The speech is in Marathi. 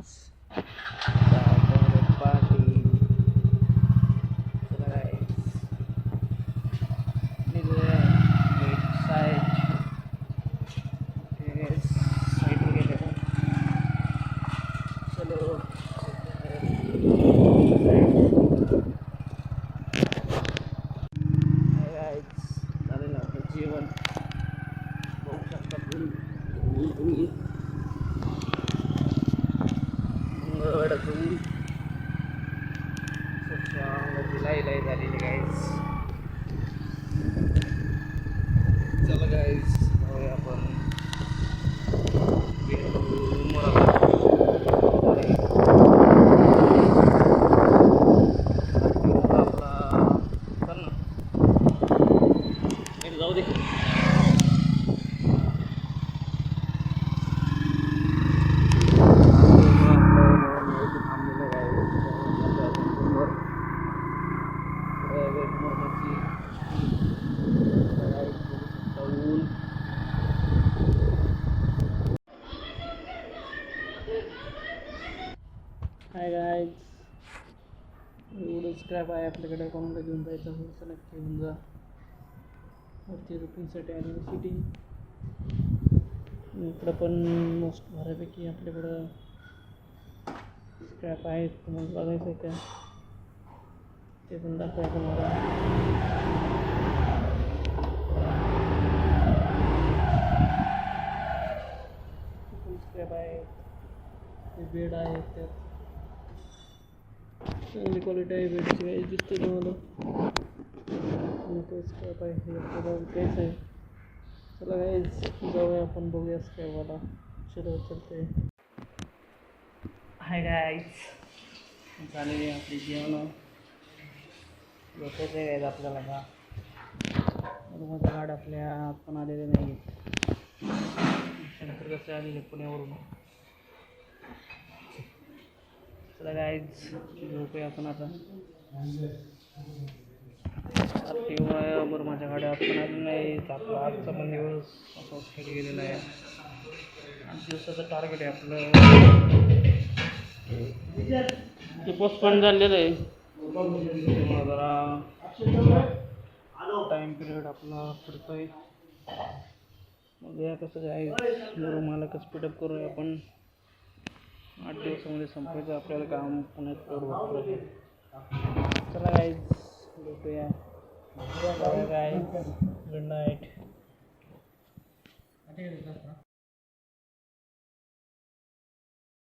Guys party. चला गाईज निघूया साईड साईडवर गेले. चलो गाईज झालेलं आपलं जेवण बघू शकता तुम्ही. मंगळवारचं लाई झालेली गाईज. चला गाईज जाऊया आपण आपला जाऊ दे. हाय गाईज, एवढं स्क्रॅप आहे आपल्याकडे. कोणाला घेऊन जायचं असेल तर नक्की घेऊन जा. वरती रुटीनसाठी आणि सिटिंग इकडं पण मोस्ट बऱ्यापैकी आपल्याकडं स्क्रॅप आहेत. तुम्हाला बघायचं आहे का ते पण दाखवायचं तुम्हाला. स्क्रॅप आहे, बेड आहेत त्यात. चांगली क्वालिटी आहे बेडची काही दिसते तुम्हाला. तो स्क्रॅप आहे हे आपल्याला काहीच आहे. चला गाईज जाऊया आपण बघूया स्क्रॅपवाला. चलो चलते. हाय गाईज, झालेली आपली जेवण. झोपायचं गाईज आपल्याला का रूमच्या गाड आपल्या पण आलेले नाही. शंकर कसे आलेले पुण्यावरून. चला गाईज झोपूया आपण आता. आरटीओवर माझ्या गाड्या आपण आली नाहीत. आपला आजचा पण दिवस असा खेळ गेलेला आहे. 8 दिवसाचं टार्गेट आहे आपलं. ते पोस्टपोन झालेलं आहे. जरा टाईम पिरियड आपला पडतो आहे. मग या कसं काय मला कसं स्पीडअप करूया आपण. 8 दिवसामध्ये संपायचं आपल्याला काम पुण्यात करू. चला गाईज भेटूया. Bye guys, good night.